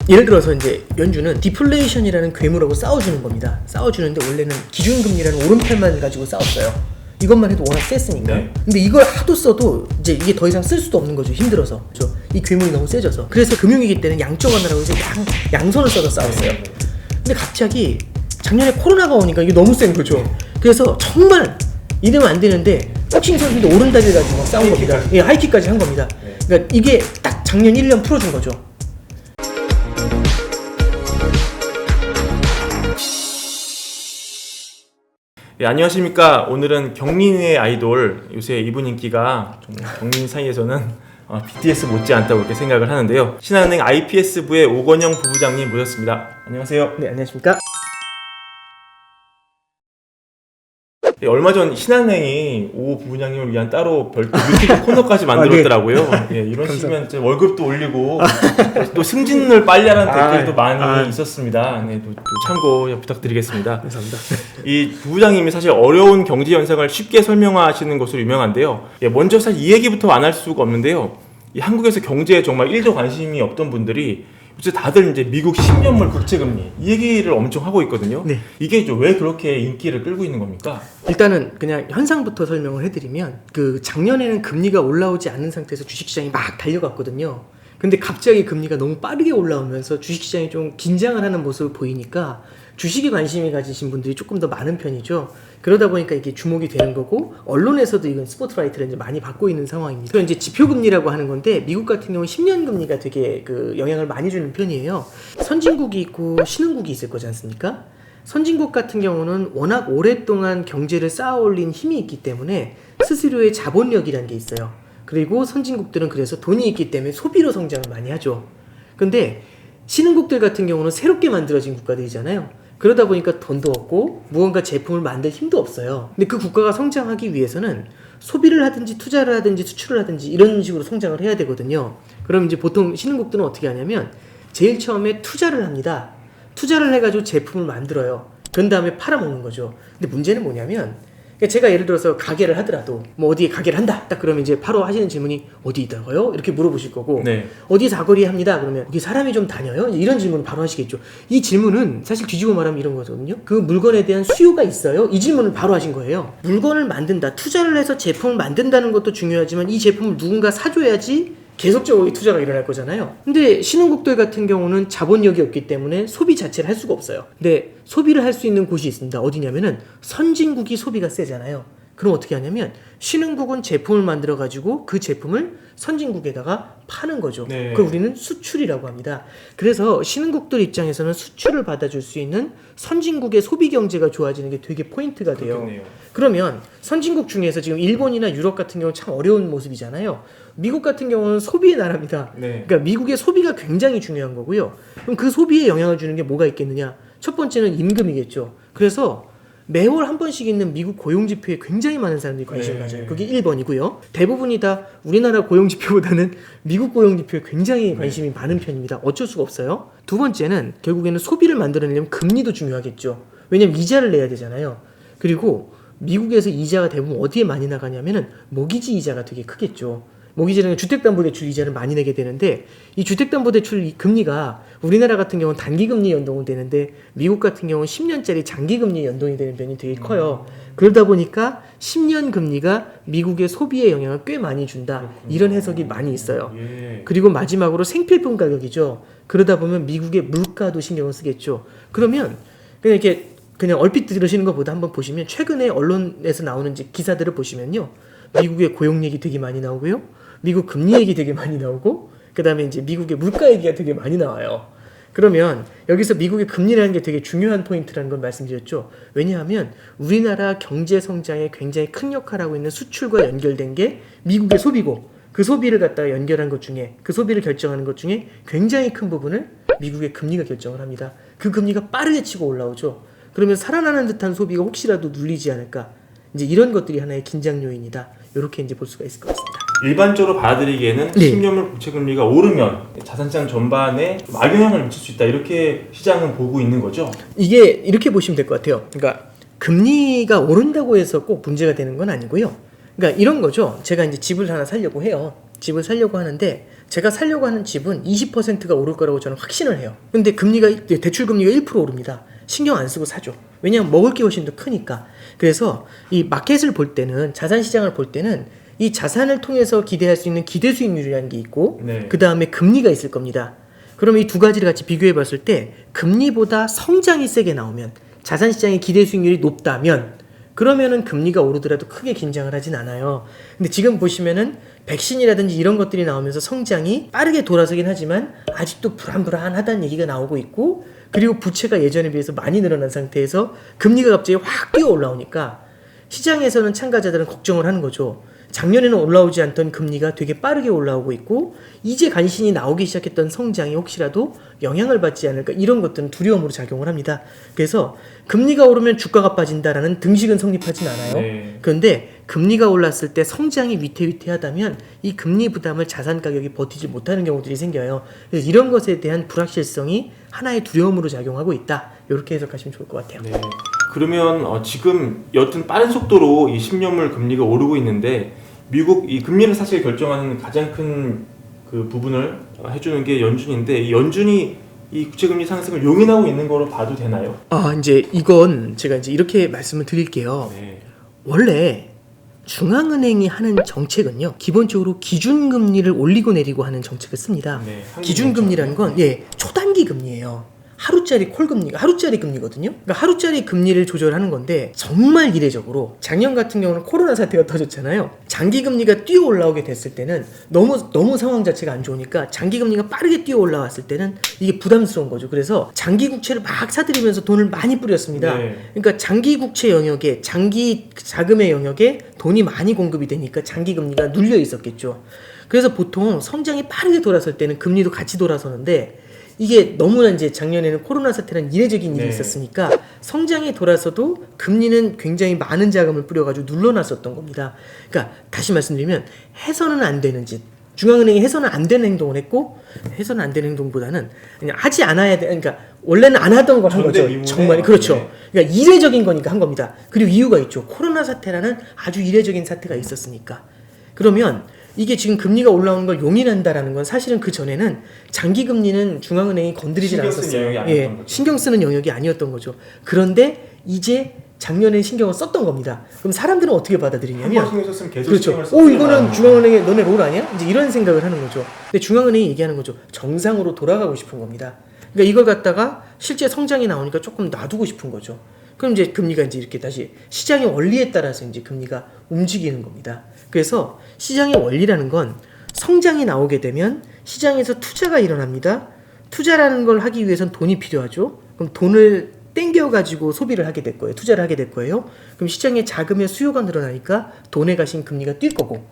예를 들어서 이제 연준은 디플레이션이라는 괴물하고 싸워주는 겁니다. 싸워주는데 원래는 기준금리라는 오른팔만 가지고 싸웠어요. 이것만 해도 워낙 셌으니까. 네. 근데 이걸 하도 써도 이제 이게 더 이상 쓸 수도 없는 거죠. 힘들어서. 그렇죠? 이 괴물이 너무 세져서. 그래서 금융위기 때는 양쪽 하나라고 이제 양손을 써서 싸웠어요. 근데 갑자기 작년에 코로나가 오니까 이게 너무 센 거죠. 그래서 정말 이러면 안 되는데 복싱 선수인데 오른다리를 가지고 막 싸운 겁니다. 예, 하이킥까지 한 겁니다. 그러니까 이게 딱 작년 1년 풀어준 거죠. 예, 안녕하십니까. 오늘은 경린의 아이돌, 요새 이분 인기가 정말 경린 사이에서는 BTS 못지않다고 이렇게 생각을 하는데요. 신한은행 IPS부의 오건영 부부장님 모셨습니다. 안녕하세요. 네, 안녕하십니까. 예, 얼마 전 신한은행이 오 부부장님을 위한 따로 별도 유튜브 코너까지 만들었더라고요. 예, 이런 식이면 월급도 올리고 또 승진을 빨리 하라는 댓글도 많이 있었습니다. 네, 또 참고 부탁드리겠습니다. 감사합니다. 이 부부장님이 사실 어려운 경제 현상을 쉽게 설명하시는 것으로 유명한데요. 예, 먼저 사실 이 얘기부터 안 할 수가 없는데요. 이 한국에서 경제에 정말 1도 관심이 없던 분들이 요새 다들 이제 미국 10년물 국채금리 이 얘기를 엄청 하고 있거든요. 네. 이게 왜 그렇게 인기를 끌고 있는 겁니까? 일단은 그냥 현상부터 설명을 해드리면 그 작년에는 금리가 올라오지 않는 상태에서 주식시장이 막 달려갔거든요. 근데 갑자기 금리가 너무 빠르게 올라오면서 주식시장이 좀 긴장을 하는 모습을 보이니까 주식에 관심이 가지신 분들이 조금 더 많은 편이죠. 그러다 보니까 이게 주목이 되는 거고 언론에서도 이건 스포트라이트를 이제 많이 받고 있는 상황입니다. 그럼 이제 지표금리라고 하는 건데 미국 같은 경우 10년 금리가 되게 그 영향을 많이 주는 편이에요. 선진국이 있고 신흥국이 있을 거지 않습니까? 선진국 같은 경우는 워낙 오랫동안 경제를 쌓아 올린 힘이 있기 때문에 스스로의 자본력이라는 게 있어요. 그리고 선진국들은 그래서 돈이 있기 때문에 소비로 성장을 많이 하죠. 근데 신흥국들 같은 경우는 새롭게 만들어진 국가들이잖아요. 그러다 보니까 돈도 없고 무언가 제품을 만들 힘도 없어요. 근데 그 국가가 성장하기 위해서는 소비를 하든지 투자를 하든지 수출을 하든지 이런 식으로 성장을 해야 되거든요. 그럼 이제 보통 신흥국들은 어떻게 하냐면 제일 처음에 투자를 합니다. 투자를 해가지고 제품을 만들어요. 그런 다음에 팔아먹는 거죠. 근데 문제는 뭐냐면 제가 예를 들어서 가게를 하더라도 뭐 어디에 가게를 한다 딱 그러면 이제 바로 하시는 질문이 어디 있다고요? 이렇게 물어보실 거고 네. 어디 사거리에 합니다 그러면 여기 사람이 좀 다녀요? 이런 질문을 바로 하시겠죠. 이 질문은 사실 뒤집어 말하면 이런 거거든요. 그 물건에 대한 수요가 있어요? 이 질문을 바로 하신 거예요. 물건을 만든다, 투자를 해서 제품을 만든다는 것도 중요하지만 이 제품을 누군가 사줘야지 계속적으로 투자가 일어날 거잖아요. 근데 신흥국들 같은 경우는 자본력이 없기 때문에 소비 자체를 할 수가 없어요. 근데 소비를 할 수 있는 곳이 있습니다. 어디냐면은 선진국이 소비가 세잖아요. 그럼 어떻게 하냐면 신흥국은 제품을 만들어 가지고 그 제품을 선진국에다가 파는 거죠. 네. 그걸 우리는 수출이라고 합니다. 그래서 신흥국들 입장에서는 수출을 받아줄 수 있는 선진국의 소비 경제가 좋아지는 게 되게 포인트가 돼요. 그렇겠네요. 그러면 선진국 중에서 지금 일본이나 유럽 같은 경우는 참 어려운 모습이잖아요. 미국 같은 경우는 소비의 나라입니다. 네. 그러니까 미국의 소비가 굉장히 중요한 거고요. 그럼 그 소비에 영향을 주는 게 뭐가 있겠느냐? 첫 번째는 임금이겠죠. 그래서 매월 한 번씩 있는 미국 고용지표에 굉장히 많은 사람들이 관심을 가져요. 그게 1번이고요. 대부분이 다 우리나라 고용지표보다는 미국 고용지표에 굉장히 관심이 많은 편입니다. 어쩔 수가 없어요. 두 번째는 결국에는 소비를 만들어내려면 금리도 중요하겠죠. 왜냐면 이자를 내야 되잖아요. 그리고 미국에서 이자가 대부분 어디에 많이 나가냐면은 모기지 이자가 되게 크겠죠. 모기지는 주택담보대출 이자를 많이 내게 되는데 이 주택담보대출 금리가 우리나라 같은 경우는 단기금리 연동은 되는데 미국 같은 경우는 10년짜리 장기금리 연동이 되는 편이 되게 커요. 그러다 보니까 10년 금리가 미국의 소비에 영향을 꽤 많이 준다. 이런 해석이 많이 있어요. 그리고 마지막으로 생필품 가격이죠. 그러다 보면 미국의 물가도 신경을 쓰겠죠. 그러면 그냥 얼핏 들으시는 것보다 한번 보시면 최근에 언론에서 나오는 기사들을 보시면요. 미국의 고용 얘기 되게 많이 나오고요. 미국 금리 얘기 되게 많이 나오고 그 다음에 이제 미국의 물가 얘기가 되게 많이 나와요. 그러면 여기서 미국의 금리라는 게 되게 중요한 포인트라는 걸 말씀드렸죠. 왜냐하면 우리나라 경제 성장에 굉장히 큰 역할을 하고 있는 수출과 연결된 게 미국의 소비고 그 소비를 갖다가 연결한 것 중에 그 소비를 결정하는 것 중에 굉장히 큰 부분을 미국의 금리가 결정을 합니다. 그 금리가 빠르게 치고 올라오죠. 그러면 살아나는 듯한 소비가 혹시라도 눌리지 않을까. 이제 이런 것들이 하나의 긴장 요인이다. 이렇게 이제 볼 수가 있을 것 같습니다. 일반적으로 받아들이기에는 네. 10년물 국채금리가 오르면 자산시장 전반에 좀 악영향을 미칠 수 있다. 이렇게 시장은 보고 있는 거죠. 이게 이렇게 보시면 될 것 같아요. 그러니까 금리가 오른다고 해서 꼭 문제가 되는 건 아니고요. 그러니까 이런 거죠. 제가 이제 집을 하나 사려고 해요. 집을 사려고 하는데 제가 살려고 하는 집은 20%가 오를 거라고 저는 확신을 해요. 근데 대출 금리가 1% 오릅니다. 신경 안 쓰고 사죠. 왜냐하면 먹을 게 훨씬 더 크니까. 그래서 이 마켓을 볼 때는, 자산 시장을 볼 때는 이 자산을 통해서 기대할 수 있는 기대 수익률이라는 게 있고, 네. 그 다음에 금리가 있을 겁니다. 그러면 이 두 가지를 같이 비교해 봤을 때 금리보다 성장이 세게 나오면, 자산 시장의 기대 수익률이 높다면, 그러면은 금리가 오르더라도 크게 긴장을 하진 않아요. 근데 지금 보시면은 백신이라든지 이런 것들이 나오면서 성장이 빠르게 돌아서긴 하지만 아직도 불안불안하다는 얘기가 나오고 있고, 그리고 부채가 예전에 비해서 많이 늘어난 상태에서 금리가 갑자기 확 뛰어 올라오니까 시장에서는 참가자들은 걱정을 하는 거죠. 작년에는 올라오지 않던 금리가 되게 빠르게 올라오고 있고, 이제 간신히 나오기 시작했던 성장이 혹시라도 영향을 받지 않을까, 이런 것들은 두려움으로 작용을 합니다. 그래서 금리가 오르면 주가가 빠진다라는 등식은 성립하진 않아요. 네. 그런데 금리가 올랐을 때 성장이 위태위태하다면 이 금리 부담을 자산 가격이 버티지 못하는 경우들이 생겨요. 그래서 이런 것에 대한 불확실성이 하나의 두려움으로 작용하고 있다. 이렇게 해석하시면 좋을 것 같아요. 네. 그러면 지금 여튼 빠른 속도로 이 10년물 금리가 오르고 있는데, 미국 이 금리를 사실 결정하는 가장 큰 그 부분을 해주는 게 연준인데, 이 연준이 이 국채금리 상승을 용인하고 있는 거로 봐도 되나요? 이제 이건 제가 이제 이렇게 말씀을 드릴게요. 네. 원래 중앙은행이 하는 정책은요, 기본적으로 기준금리를 올리고 내리고 하는 정책을 씁니다. 네, 기준금리라는 건 초단기 금리예요. 하루짜리 하루짜리 금리거든요. 그러니까 하루짜리 금리를 조절하는 건데, 정말 이례적으로 작년 같은 경우는 코로나 사태가 터졌잖아요. 장기 금리가 뛰어 올라오게 됐을 때는 너무 상황 자체가 안 좋으니까 장기 금리가 빠르게 뛰어 올라왔을 때는 이게 부담스러운 거죠. 그래서 장기 국채를 막 사들이면서 돈을 많이 뿌렸습니다. 네. 그러니까 장기 국채 영역에, 장기 자금의 영역에 돈이 많이 공급이 되니까 장기 금리가 눌려 있었겠죠. 그래서 보통 성장이 빠르게 돌아설 때는 금리도 같이 돌아서는데, 이게 너무나 이제 작년에는 코로나 사태라는 이례적인 일이 네. 있었으니까 성장이 돌아서도 금리는 굉장히 많은 자금을 뿌려가지고 눌러놨었던 겁니다. 그러니까 다시 말씀드리면, 해서는 안 되는 짓, 중앙은행이 해서는 안 되는 행동을 했고, 해서는 안 되는 행동보다는 그냥 하지 않아야 돼. 그러니까 원래는 안 하던 걸 한 거죠. 전대미문에. 정말 그렇죠. 네. 그러니까 이례적인 거니까 한 겁니다. 그리고 이유가 있죠. 코로나 사태라는 아주 이례적인 사태가 있었으니까. 그러면 이게 지금 금리가 올라오는 걸 용인한다라는 건 사실은 그 전에는 장기 금리는 중앙은행이 건드리지 신경 쓰는 않았었어요. 영역이 아니었던 거죠. 신경 쓰는 영역이 아니었던 거죠. 그런데 이제 작년에 신경을 썼던 겁니다. 그럼 사람들은 어떻게 받아들이냐면, 한번 신경 썼으면 계속 그렇죠. 신경을 썼구나. 이거는 중앙은행의 너네 롤 아니야? 이제 이런 생각을 하는 거죠. 근데 중앙은행이 얘기하는 거죠. 정상으로 돌아가고 싶은 겁니다. 그러니까 이걸 갖다가 실제 성장이 나오니까 조금 놔두고 싶은 거죠. 그럼 이제 금리가 이제 이렇게 다시 시장의 원리에 따라서 이제 금리가 움직이는 겁니다. 그래서 시장의 원리라는 건, 성장이 나오게 되면 시장에서 투자가 일어납니다. 투자라는 걸 하기 위해선 돈이 필요하죠. 그럼 돈을 땡겨가지고 소비를 하게 될 거예요. 투자를 하게 될 거예요. 그럼 시장에 자금의 수요가 늘어나니까 돈에 가신 금리가 뛸 거고,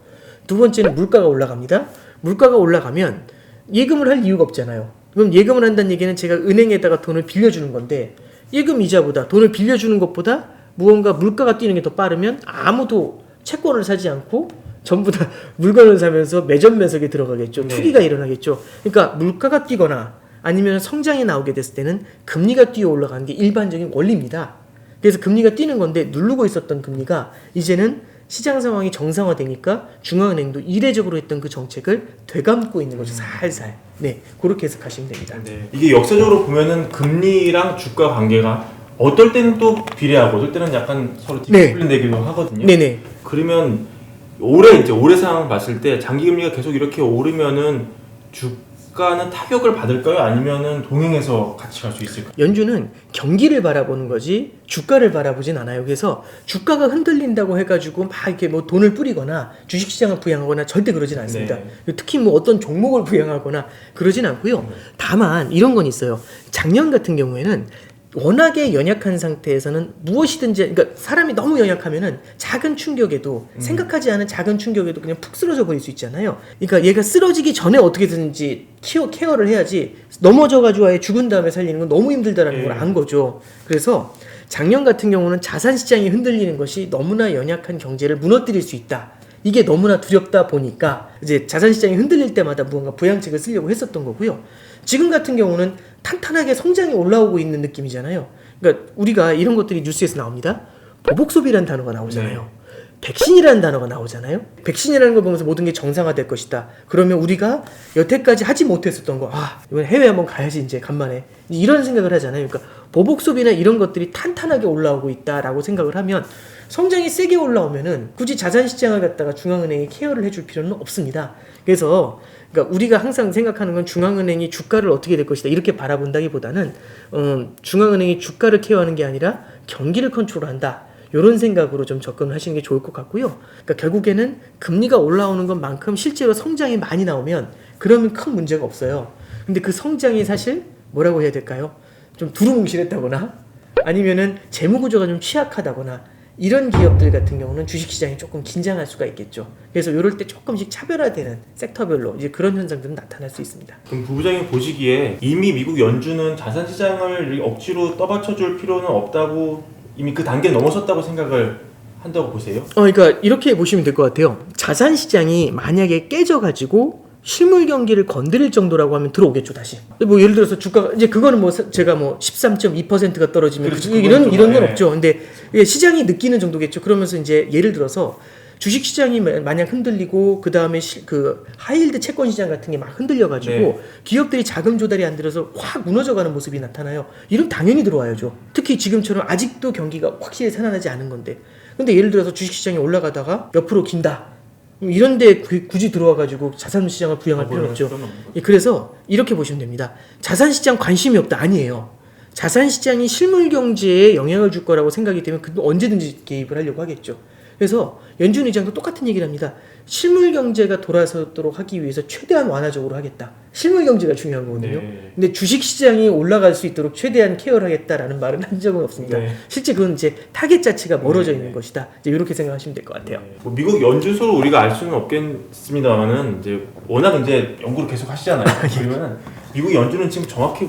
두 번째는 물가가 올라갑니다. 물가가 올라가면 예금을 할 이유가 없잖아요. 그럼 예금을 한다는 얘기는 제가 은행에다가 돈을 빌려주는 건데, 예금 이자보다, 돈을 빌려주는 것보다 무언가 물가가 뛰는 게 더 빠르면 아무도 채권을 사지 않고 전부 다 물건을 사면서 매점 매석에 들어가겠죠. 네. 투기가 일어나겠죠. 그러니까 물가가 뛰거나 아니면 성장이 나오게 됐을 때는 금리가 뛰어 올라가는 게 일반적인 원리입니다. 그래서 금리가 뛰는 건데, 누르고 있었던 금리가 이제는 시장 상황이 정상화되니까 중앙은행도 이례적으로 했던 그 정책을 되감고 있는 거죠. 살살. 네, 그렇게 해석하시면 됩니다. 네. 이게 역사적으로 보면은 금리랑 주가 관계가 어떨 때는 또 비례하고, 어떨 때는 약간 서로 뒤풀린다기도 하거든요. 네네. 그러면 올해 상황 봤을 때 장기 금리가 계속 이렇게 오르면은 주가는 타격을 받을까요? 아니면은 동행해서 같이 갈 수 있을까요? 연준은 경기를 바라보는 거지 주가를 바라보진 않아요. 그래서 주가가 흔들린다고 해가지고 막 이렇게 뭐 돈을 뿌리거나 주식시장을 부양하거나 절대 그러진 않습니다. 네. 특히 뭐 어떤 종목을 부양하거나 그러진 않고요. 다만 이런 건 있어요. 작년 같은 경우에는 워낙에 연약한 상태에서는 무엇이든지, 그러니까 사람이 너무 연약하면은 작은 충격에도, 생각하지 않은 작은 충격에도 그냥 푹 쓰러져 버릴 수 있잖아요. 그러니까 얘가 쓰러지기 전에 어떻게든지 케어를 해야지, 넘어져가지고 아예 죽은 다음에 살리는 건 너무 힘들다라는 걸 안 거죠. 그래서 작년 같은 경우는 자산 시장이 흔들리는 것이 너무나 연약한 경제를 무너뜨릴 수 있다. 이게 너무나 두렵다 보니까 이제 자산 시장이 흔들릴 때마다 무언가 부양책을 쓰려고 했었던 거고요. 지금 같은 경우는 탄탄하게 성장이 올라오고 있는 느낌이잖아요. 그러니까 우리가 이런 것들이 뉴스에서 나옵니다. 보복 소비라는 단어가 나오잖아요. 백신이라는 단어가 나오잖아요. 백신이라는 걸 보면서 모든 게 정상화될 것이다. 그러면 우리가 여태까지 하지 못했었던 거, 이번 해외 한번 가야지 이제 간만에 이런 생각을 하잖아요. 그러니까 보복 소비나 이런 것들이 탄탄하게 올라오고 있다라고 생각을 하면 성장이 세게 올라오면은 굳이 자산 시장을 갖다가 중앙은행이 케어를 해줄 필요는 없습니다. 그래서 그러니까 우리가 항상 생각하는 건 중앙은행이 주가를 어떻게 될 것이다 이렇게 바라본다기보다는 중앙은행이 주가를 케어하는 게 아니라 경기를 컨트롤한다. 이런 생각으로 좀 접근을 하시는 게 좋을 것 같고요. 그러니까 결국에는 금리가 올라오는 것만큼 실제로 성장이 많이 나오면 그러면 큰 문제가 없어요. 근데 그 성장이 사실 뭐라고 해야 될까요? 좀 두루뭉실했다거나 아니면은 재무 구조가 좀 취약하다거나 이런 기업들 같은 경우는 주식시장이 조금 긴장할 수가 있겠죠. 그래서 이럴 때 조금씩 차별화되는 섹터별로 이제 그런 현상들은 나타날 수 있습니다. 그럼 부부장님 보시기에 이미 미국 연준은 자산시장을 억지로 떠받쳐줄 필요는 없다고 이미 그 단계를 넘어섰다고 생각을 한다고 보세요? 그러니까 이렇게 보시면 될 것 같아요. 자산시장이 만약에 깨져가지고 실물 경기를 건드릴 정도라고 하면 들어오겠죠 다시. 뭐 예를 들어서 주가가 이제 그거는 뭐 제가 뭐 13.2%가 떨어지면 그렇죠, 이런 건 예. 없죠. 근데 시장이 느끼는 정도겠죠. 그러면서 이제 예를 들어서 주식 시장이 만약 흔들리고 그 다음에 그 하이힐드 채권 시장 같은 게 막 흔들려가지고 네. 기업들이 자금 조달이 안 들어서 확 무너져가는 모습이 나타나요. 이런 당연히 들어와야죠. 특히 지금처럼 아직도 경기가 확실히 살아나지 않은 건데. 근데 예를 들어서 주식 시장이 올라가다가 옆으로 긴다. 이런데 굳이 들어와가지고 자산 시장을 부양할 필요는 없죠. 그래서 이렇게 보시면 됩니다. 자산 시장 관심이 없다 아니에요. 자산 시장이 실물 경제에 영향을 줄 거라고 생각이 되면 언제든지 개입을 하려고 하겠죠. 그래서 연준 의장도 똑같은 얘기를 합니다. 실물 경제가 돌아서도록 하기 위해서 최대한 완화적으로 하겠다. 실물 경제가 중요한 거거든요. 네. 근데 주식 시장이 올라갈 수 있도록 최대한 케어를 하겠다라는 말은 한 적은 없습니다. 네. 실제 그건 이제 타겟 자체가 멀어져 네. 있는 것이다. 이제 이렇게 생각하시면 될 것 같아요. 뭐 미국 연준서를 우리가 알 수는 없겠습니다만은 이제 워낙 이제 연구를 계속 하시잖아요. 그러면은 미국 연준은 지금 정확히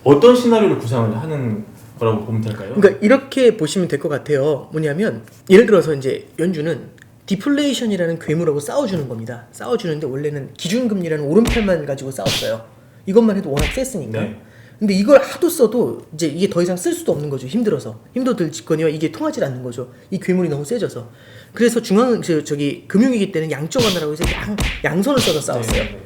어떤 시나리오를 구상을 하는 거라고 보면 될까요? 그러니까 이렇게 보시면 될 것 같아요. 뭐냐면 예를 들어서 이제 연준은 디플레이션이라는 괴물하고 싸워주는 겁니다. 싸워주는데 원래는 기준금리라는 오른팔만 가지고 싸웠어요. 이것만 해도 워낙 셌으니까. 네. 근데 이걸 하도 써도 이제 이게 더 이상 쓸 수도 없는 거죠. 힘들어서. 힘도 들 짓거니와 이게 통하지 않는 거죠. 이 괴물이 너무 세져서. 그래서 저기 금융위기 때는 양적 완화라고 해서 양손을 써서 싸웠어요. 네.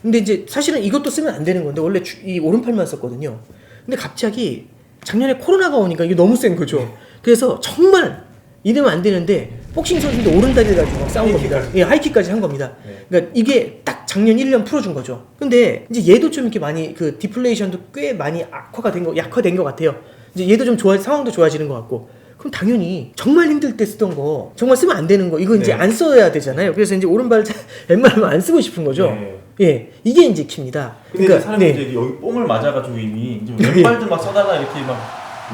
근데 이제 사실은 이것도 쓰면 안 되는 건데 원래 이 오른팔만 썼거든요. 근데 갑자기 작년에 코로나가 오니까 이게 너무 센 거죠. 그래서 정말 이러면 안 되는데 복싱 선수인데 오른다리를 가지고 막 싸운 겁니다. 하이킥까지 한 겁니다. 네. 그러니까 이게 딱 작년 1년 풀어준 거죠. 근데 이제 얘도 좀 이렇게 많이 그 디플레이션도 꽤 많이 약화된 것 같아요. 이제 얘도 좀 상황도 좋아지는 것 같고. 그럼 당연히 정말 힘들 때 쓰던 거 정말 쓰면 안 되는 거 이거 이제 네. 안 써야 되잖아요. 그래서 이제 오른발 웬만하면 안 쓰고 싶은 거죠. 네. 예, 이게 이제 킵니다. 근데 그러니까 사람이 이제 여기 뽕을 맞아가지고 이미 이제 왼발도 막 써다가 이렇게 막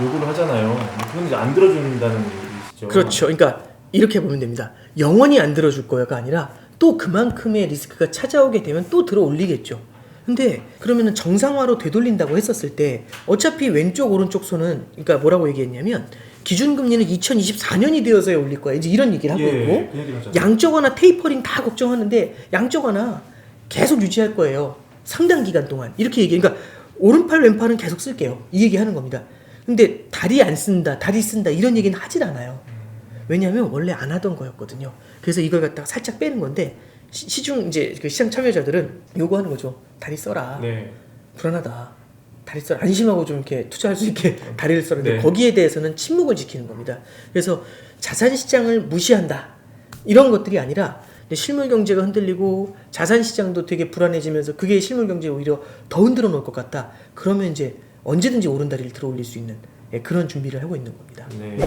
요구를 하잖아요. 그건 이제 안 들어준다는 얘기시죠. 그렇죠. 그러니까 이렇게 보면 됩니다. 영원히 안 들어줄 거야가 아니라 또 그만큼의 리스크가 찾아오게 되면 또 들어 올리겠죠. 근데 그러면은 정상화로 되돌린다고 했었을 때 어차피 왼쪽 오른쪽 손은 그러니까 뭐라고 얘기했냐면 기준금리는 2024년이 되어서야 올릴 거야. 이제 이런 얘기를 하고 있고 그 얘기를 하잖아요. 양적 완화 테이퍼링 다 걱정하는데 양적 완화 계속 유지할 거예요. 상당 기간 동안. 이렇게 얘기해. 그러니까 오른팔 왼팔은 계속 쓸게요. 이 얘기하는 겁니다. 근데 다리 안 쓴다, 다리 쓴다 이런 얘기는 하질 않아요. 왜냐하면 원래 안 하던 거였거든요. 그래서 이걸 갖다가 살짝 빼는 건데 시중 이제 그 시장 참여자들은 요구하는 거죠. 다리 써라. 네. 불안하다. 다리 써라. 안심하고 좀 이렇게 투자할 수 있게 다리를 써는데 네. 거기에 대해서는 침묵을 지키는 겁니다. 그래서 자산 시장을 무시한다. 이런 것들이 아니라 실물 경제가 흔들리고 자산 시장도 되게 불안해지면서 그게 실물 경제에 오히려 더 흔들어 놓을 것 같다. 그러면 이제 언제든지 오른다리를 들어 올릴 수 있는 그런 준비를 하고 있는 겁니다. 네.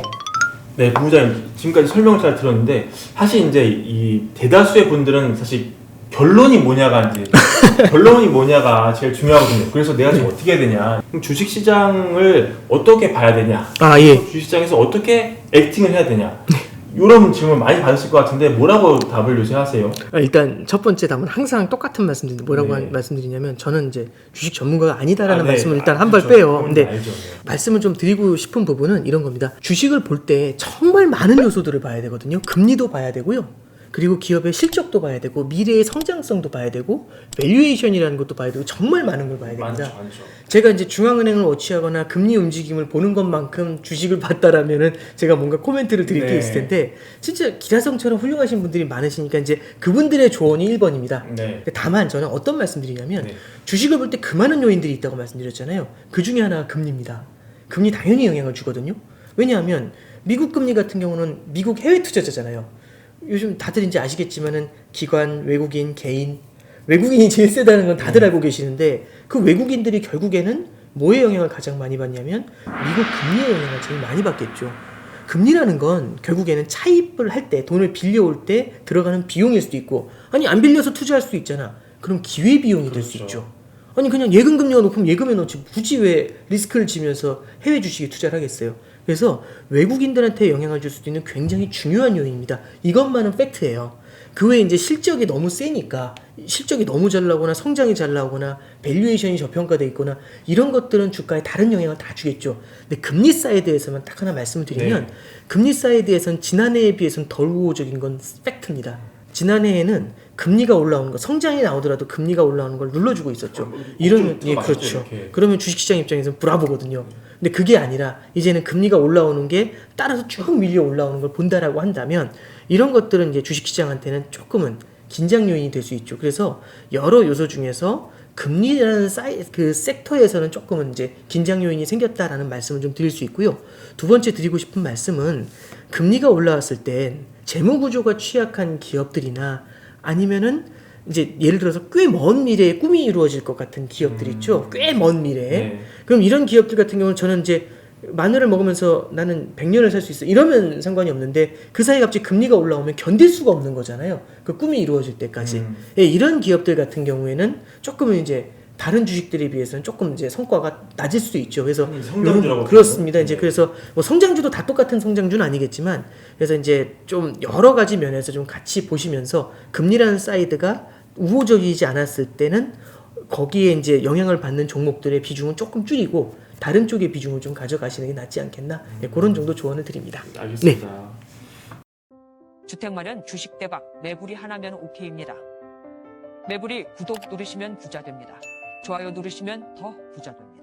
네, 부부장님 지금까지 설명을 잘 들었는데 사실 이제 이 대다수의 분들은 사실 결론이 뭐냐가 제일 중요하거든요. 그래서 내가 지금 어떻게 해야 되냐? 그럼 주식 시장을 어떻게 봐야 되냐? 예. 주식 시장에서 어떻게 액팅을 해야 되냐? 이런 질문 많이 받으실 것 같은데 뭐라고 답을 요새 하세요? 일단 첫 번째 답은 항상 똑같은 말씀드리는데 뭐라고 네. 말씀드리냐면 저는 이제 주식 전문가가 아니다라는 네. 말씀을 일단 한 발 그렇죠. 빼요. 근데 알죠. 네. 말씀을 좀 드리고 싶은 부분은 이런 겁니다. 주식을 볼 때 정말 많은 요소들을 봐야 되거든요. 금리도 봐야 되고요. 그리고 기업의 실적도 봐야 되고 미래의 성장성도 봐야 되고 밸류에이션이라는 것도 봐야 되고 정말 많은 걸 봐야 됩니다. 많죠. 제가 이제 중앙은행을 워치하거나 금리 움직임을 보는 것만큼 주식을 봤다라면은 제가 뭔가 코멘트를 드릴 게 네. 있을 텐데 진짜 기라성처럼 훌륭하신 분들이 많으시니까 이제 그분들의 조언이 1번입니다. 네. 다만 저는 어떤 말씀드리냐면 네. 주식을 볼 때 그 많은 요인들이 있다고 말씀드렸잖아요. 그 중에 하나가 금리입니다. 금리 당연히 영향을 주거든요. 왜냐하면 미국 금리 같은 경우는 미국 해외 투자자잖아요. 요즘 다들 이제 아시겠지만은 기관, 외국인, 개인, 외국인이 제일 세다는 건 다들 알고 계시는데 그 외국인들이 결국에는 뭐의 영향을 가장 많이 받냐면 미국 금리의 영향을 제일 많이 받겠죠. 금리라는 건 결국에는 차입을 할 때 돈을 빌려올 때 들어가는 비용일 수도 있고 아니 안 빌려서 투자할 수도 있잖아. 그럼 기회비용이 될 수 그렇죠. 있죠. 아니 그냥 예금 금리가 높으면 예금에 넣지 굳이 왜 리스크를 지면서 해외 주식에 투자를 하겠어요. 그래서 외국인들한테 영향을 줄 수도 있는 굉장히 중요한 요인입니다. 이것만은 팩트예요. 그 외에 이제 실적이 너무 세니까 실적이 너무 잘 나오거나 성장이 잘 나오거나 밸류에이션이 저평가돼 있거나 이런 것들은 주가에 다른 영향을 다 주겠죠. 근데 금리 사이드에서만 딱 하나 말씀을 드리면 네. 금리 사이드에선 지난해에 비해서는 덜 우호적인 건 팩트입니다. 지난해에는 금리가 올라오는 거 성장이 나오더라도 금리가 올라오는 걸 눌러주고 있었죠. 이러면 예 그렇죠. 이렇게. 그러면 주식시장 입장에서는 브라보거든요. 근데 그게 아니라 이제는 금리가 올라오는 게 따라서 쭉 밀려 올라오는 걸 본다라고 한다면 이런 것들은 이제 주식시장한테는 조금은 긴장 요인이 될 수 있죠. 그래서 여러 요소 중에서 금리라는 그 섹터에서는 조금은 이제 긴장 요인이 생겼다라는 말씀을 좀 드릴 수 있고요. 두 번째 드리고 싶은 말씀은 금리가 올라왔을 땐 재무 구조가 취약한 기업들이나 아니면은 이제 예를 들어서 꽤 먼 미래에 꿈이 이루어질 것 같은 기업들 있죠. 꽤 먼 미래에. 네. 그럼 이런 기업들 같은 경우는 저는 이제 마늘을 먹으면서 나는 100년을 살 수 있어. 이러면 상관이 없는데 그 사이에 갑자기 금리가 올라오면 견딜 수가 없는 거잖아요. 그 꿈이 이루어질 때까지. 예, 이런 기업들 같은 경우에는 조금은 이제 다른 주식들에 비해서는 조금 이제 성과가 낮을 수도 있죠. 그래서 성장주라고 그렇습니다. 보죠. 이제 네. 그래서 뭐 성장주도 다 똑같은 성장주는 아니겠지만 그래서 이제 좀 여러 가지 면에서 좀 같이 보시면서 금리라는 사이드가 우호적이지 않았을 때는 거기에 이제 영향을 받는 종목들의 비중은 조금 줄이고 다른 쪽의 비중을 좀 가져가시는 게 낫지 않겠나. 네, 그런 정도 조언을 드립니다. 알겠습니다. 주택 마련 주식 대박 매불이 하나면 오케이입니다. 매불이 구독 누르시면 부자 됩니다. 좋아요 누르시면 더 부자 됩니다.